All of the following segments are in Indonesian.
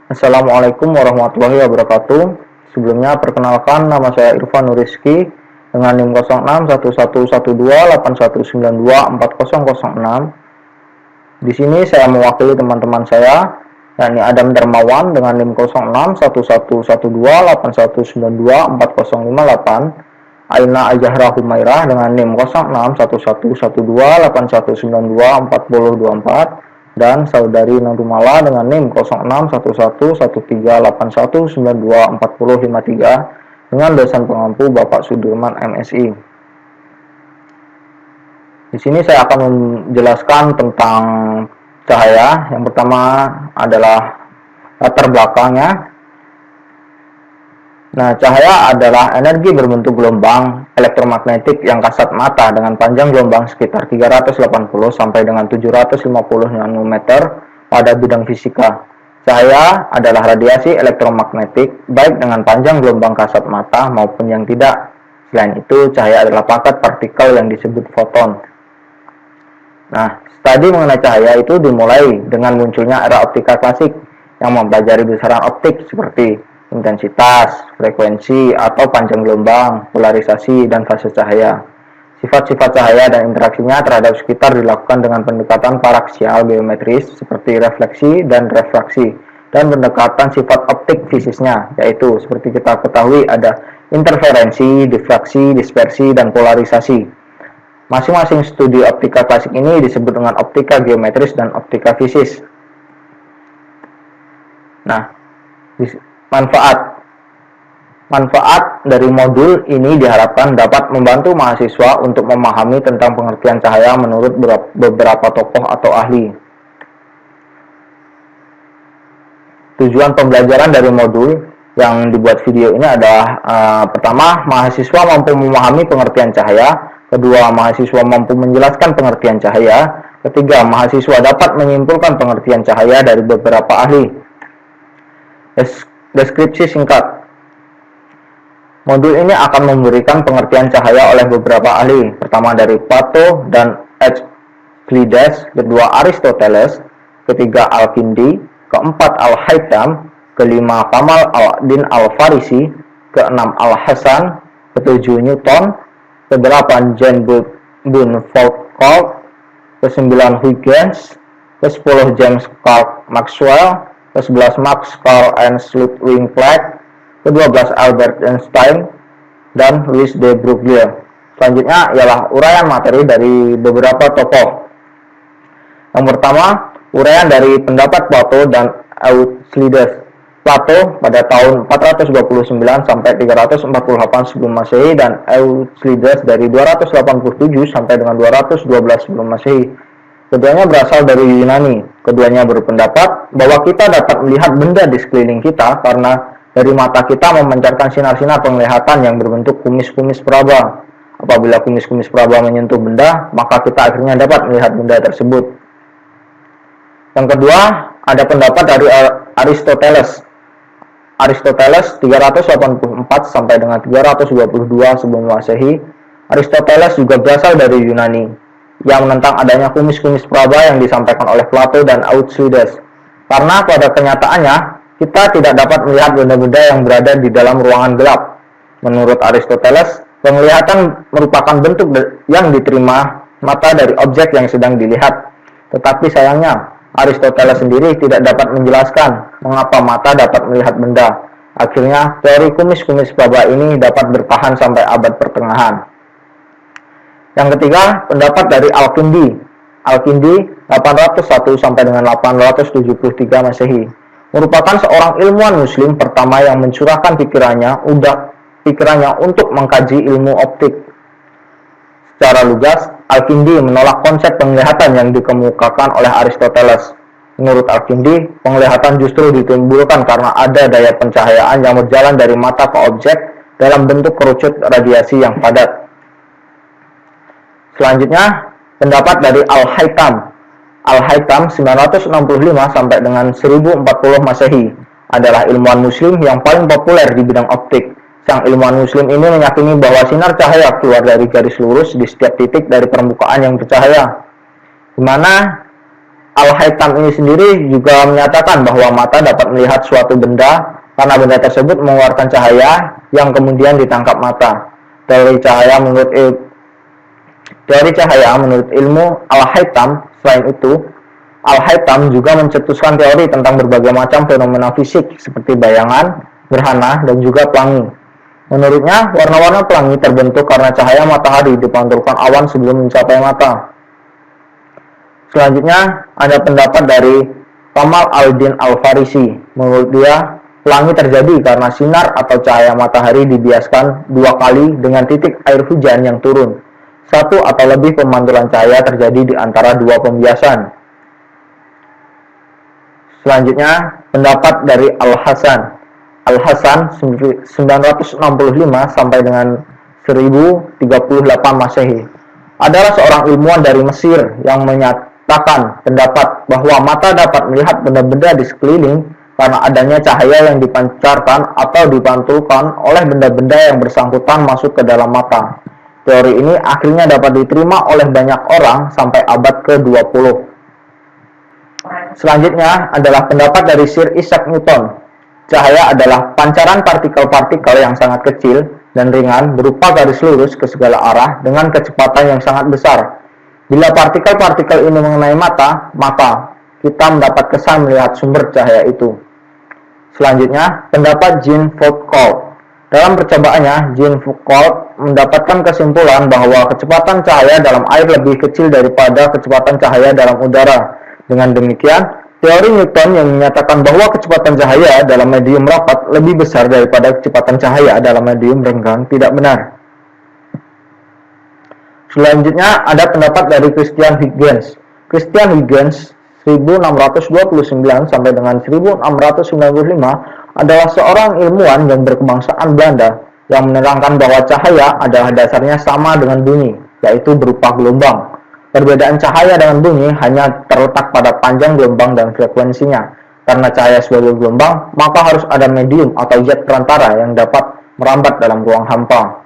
Assalamualaikum warahmatullahi wabarakatuh. Sebelumnya perkenalkan, nama saya Irfan Nuriski dengan NIM 06111281924006. Di sini saya mewakili teman-teman saya, yakni Adam Darmawan dengan NIM 06111281924058, Aina Azahra Humairah dengan NIM 06111281924024, dan saudari Nurumala dengan NIM 06111381924053 dengan dosen pengampu Bapak Sudirman MSI. Di sini saya akan menjelaskan tentang cahaya. Yang pertama adalah latar belakangnya. Nah, cahaya adalah energi berbentuk gelombang elektromagnetik yang kasat mata dengan panjang gelombang sekitar 380 sampai dengan 750 nanometer pada bidang fisika. Cahaya adalah radiasi elektromagnetik baik dengan panjang gelombang kasat mata maupun yang tidak. Selain itu, cahaya adalah paket partikel yang disebut foton. Nah, studi mengenai cahaya itu dimulai dengan munculnya era optika klasik yang mempelajari besaran optik seperti intensitas, frekuensi, atau panjang gelombang, polarisasi, dan fase cahaya. Sifat-sifat cahaya dan interaksinya terhadap sekitar dilakukan dengan pendekatan paraksial geometris seperti refleksi dan refraksi, dan pendekatan sifat optik fisisnya, yaitu seperti kita ketahui ada interferensi, difraksi, dispersi, dan polarisasi. Masing-masing studi optika klasik ini disebut dengan optika geometris dan optika fisis. Nah, Manfaat dari modul ini diharapkan dapat membantu mahasiswa untuk memahami tentang pengertian cahaya menurut beberapa tokoh atau ahli. Tujuan pembelajaran dari modul yang dibuat video ini adalah pertama, mahasiswa mampu memahami pengertian cahaya. Kedua, mahasiswa mampu menjelaskan pengertian cahaya. Ketiga, mahasiswa dapat menyimpulkan pengertian cahaya dari beberapa ahli. Deskripsi singkat. Modul ini akan memberikan pengertian cahaya oleh beberapa ahli. Pertama dari Plato dan Euclides, kedua Aristoteles, ketiga Al-Kindi, keempat Al-Haytham, kelima Kamal al-Din Al-Farisi, keenam Al-Hasan, ketujuh Newton, kedelapan Jean Foucault, kesembilan Huygens, ke-10 James Clerk Maxwell, ke-11 Max Carl Ernst Ludwig Planck, ke-12 Albert Einstein, dan Louis de Broglie. Selanjutnya ialah uraian materi dari beberapa tokoh. Yang pertama, uraian dari pendapat Plato dan Euclides. Plato pada tahun 429 sampai 348 sebelum Masehi dan Euclides dari 287 sampai dengan 212 sebelum Masehi. Keduanya berasal dari Yunani. Keduanya berpendapat bahwa kita dapat melihat benda di sekeliling kita karena dari mata kita memancarkan sinar-sinar penglihatan yang berbentuk kumis-kumis peraba. Apabila kumis-kumis peraba menyentuh benda, maka kita akhirnya dapat melihat benda tersebut. Yang kedua, ada pendapat dari Aristoteles. Aristoteles 384 sampai dengan 322 sebelum Masehi. Aristoteles juga berasal dari Yunani, yang menentang adanya kumis-kumis peraba yang disampaikan oleh Plato dan Euclides. Karena pada kenyataannya, kita tidak dapat melihat benda-benda yang berada di dalam ruangan gelap. Menurut Aristoteles, penglihatan merupakan bentuk yang diterima mata dari objek yang sedang dilihat. Tetapi sayangnya, Aristoteles sendiri tidak dapat menjelaskan mengapa mata dapat melihat benda. Akhirnya, teori kumis-kumis peraba ini dapat bertahan sampai abad pertengahan. Yang ketiga, pendapat dari Al-Kindi. Al-Kindi 801 sampai dengan 873 Masehi. Merupakan seorang ilmuwan muslim pertama yang mencurahkan pikirannya untuk mengkaji ilmu optik. Secara lugas, Al-Kindi menolak konsep penglihatan yang dikemukakan oleh Aristoteles. Menurut Al-Kindi, penglihatan justru ditimbulkan karena ada daya pencahayaan yang berjalan dari mata ke objek dalam bentuk kerucut radiasi yang padat. Selanjutnya, pendapat dari Al-Haytham. Al-Haytham 965 sampai dengan 1040 Masehi adalah ilmuwan muslim yang paling populer di bidang optik. Sang ilmuwan muslim ini meyakini bahwa sinar cahaya keluar dari garis lurus di setiap titik dari permukaan yang bercahaya, di mana Al-Haytham ini sendiri juga menyatakan bahwa mata dapat melihat suatu benda karena benda tersebut mengeluarkan cahaya yang kemudian ditangkap mata. Teori cahaya menurut ilmu Al-Haytham. Selain itu, Al-Haytham juga mencetuskan teori tentang berbagai macam fenomena fisik seperti bayangan, gerhana, dan juga pelangi. Menurutnya, warna-warna pelangi terbentuk karena cahaya matahari dipantulkan awan sebelum mencapai mata. Selanjutnya, ada pendapat dari Kamal al-Din al-Farisi. Menurut dia, pelangi terjadi karena sinar atau cahaya matahari dibiaskan 2 kali dengan titik air hujan yang turun. 1 atau lebih pemantulan cahaya terjadi di antara 2 pembiasan. Selanjutnya, pendapat dari Al-Hasan. Al-Hasan 965 sampai dengan 1038 Masehi adalah seorang ilmuwan dari Mesir yang menyatakan pendapat bahwa mata dapat melihat benda-benda di sekeliling karena adanya cahaya yang dipancarkan atau dipantulkan oleh benda-benda yang bersangkutan masuk ke dalam mata. Teori ini akhirnya dapat diterima oleh banyak orang sampai abad ke-20. Selanjutnya adalah pendapat dari Sir Isaac Newton. Cahaya adalah pancaran partikel-partikel yang sangat kecil dan ringan berupa garis lurus ke segala arah dengan kecepatan yang sangat besar. Bila partikel-partikel ini mengenai mata, maka kita mendapat kesan melihat sumber cahaya itu. Selanjutnya, pendapat Jean Foucault. Dalam percobaannya, Jean Foucault mendapatkan kesimpulan bahwa kecepatan cahaya dalam air lebih kecil daripada kecepatan cahaya dalam udara. Dengan demikian, teori Newton yang menyatakan bahwa kecepatan cahaya dalam medium rapat lebih besar daripada kecepatan cahaya dalam medium renggang tidak benar. Selanjutnya ada pendapat dari Christian Huygens. Christian Huygens 1629 sampai dengan 1695 adalah seorang ilmuwan yang berkebangsaan Belanda yang menerangkan bahwa cahaya adalah dasarnya sama dengan bunyi, yaitu berupa gelombang. Perbedaan cahaya dengan bunyi hanya terletak pada panjang gelombang dan frekuensinya. Karena cahaya sebagai gelombang, maka harus ada medium atau zat perantara yang dapat merambat dalam ruang hampa.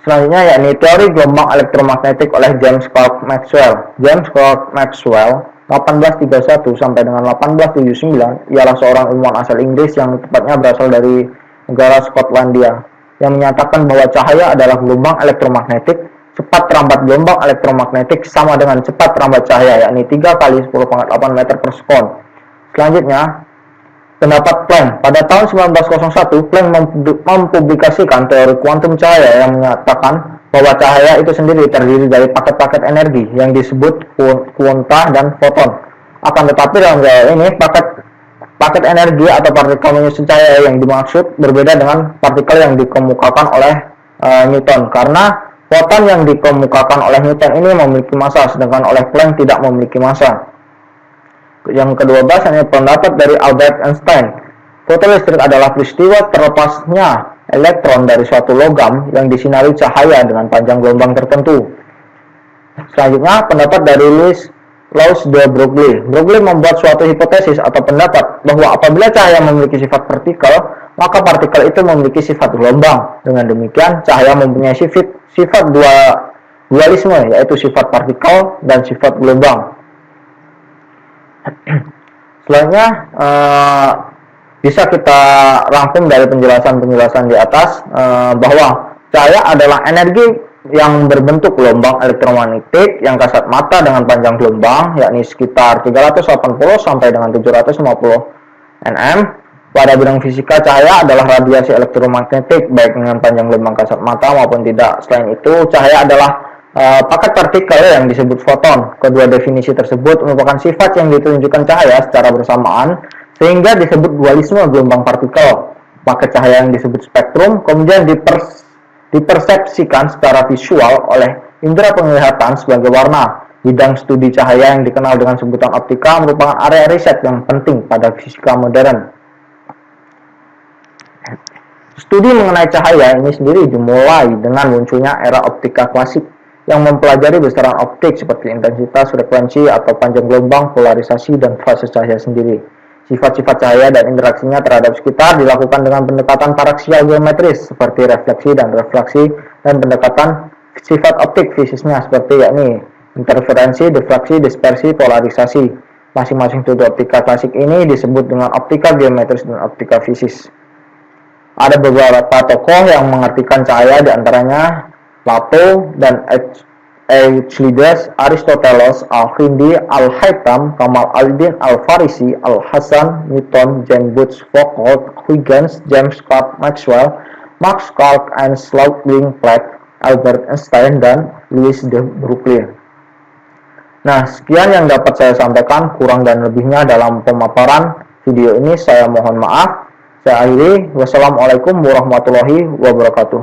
Selanjutnya yakni teori gelombang elektromagnetik oleh James Clerk Maxwell. James Clerk Maxwell 1831 sampai dengan 1879 ialah seorang ilmuwan asal Inggris yang tepatnya berasal dari negara Skotlandia yang menyatakan bahwa cahaya adalah gelombang elektromagnetik. Cepat terambat gelombang elektromagnetik sama dengan cepat terambat cahaya, yakni 3 kali 10⁸ meter per sekon. Selanjutnya, pendapat Planck. Pada tahun 1901, Planck mempublikasikan teori kuantum cahaya yang menyatakan bahwa cahaya itu sendiri terdiri dari paket-paket energi yang disebut kuanta dan foton. Akan tetapi dalam teori ini, paket energi atau partikel menyusun cahaya yang dimaksud berbeda dengan partikel yang dikemukakan oleh Newton, karena foton yang dikemukakan oleh Newton ini memiliki massa, sedangkan oleh Planck tidak memiliki massa. Yang ke-12 hanya pendapat dari Albert Einstein. Fotolistrik adalah peristiwa terlepasnya elektron dari suatu logam yang disinari cahaya dengan panjang gelombang tertentu. Selanjutnya, pendapat dari Louis de Broglie. Broglie membuat suatu hipotesis atau pendapat bahwa apabila cahaya memiliki sifat partikel, maka partikel itu memiliki sifat gelombang. Dengan demikian, cahaya mempunyai sifat dualisme, yaitu sifat partikel dan sifat gelombang. Selanjutnya, bisa kita rangkum dari penjelasan-penjelasan di atas bahwa cahaya adalah energi yang berbentuk gelombang elektromagnetik yang kasat mata dengan panjang gelombang, yakni sekitar 380 sampai dengan 750 nm. Pada bidang fisika, cahaya adalah radiasi elektromagnetik baik dengan panjang gelombang kasat mata maupun tidak. Selain itu, cahaya adalah paket partikel yang disebut foton. Kedua definisi tersebut merupakan sifat yang ditunjukkan cahaya secara bersamaan sehingga disebut dualisme gelombang partikel. Paket cahaya yang disebut spektrum kemudian dipersepsikan secara visual oleh indera penglihatan sebagai warna. Bidang studi cahaya yang dikenal dengan sebutan optika merupakan area riset yang penting pada fisika modern. Studi mengenai cahaya ini sendiri dimulai dengan munculnya era optika klasik yang mempelajari besaran optik seperti intensitas, frekuensi, atau panjang gelombang, polarisasi, dan fase cahaya sendiri. Sifat-sifat cahaya dan interaksinya terhadap sekitar dilakukan dengan pendekatan paraksial geometris seperti refleksi dan refraksi, dan pendekatan sifat optik fisiknya seperti yakni interferensi, diffraksi, dispersi, polarisasi. Masing-masing studi optika klasik ini disebut dengan optika geometris dan optika fisis. Ada beberapa tokoh yang mengartikan cahaya, diantaranya Plato dan Euclides, Aristoteles, Al-Kindi, Al-Haytham, Kamal al-Din Al-Farisi, Al-Hasan, Newton, James Booth, Foucault, Huygens, James Clerk Maxwell, Max Clark, and Ludwig Planck, Albert Einstein, dan Louis de Broglie. Nah, sekian yang dapat saya sampaikan, kurang dan lebihnya dalam pemaparan video ini saya mohon maaf. Saya akhiri, wassalamualaikum warahmatullahi wabarakatuh.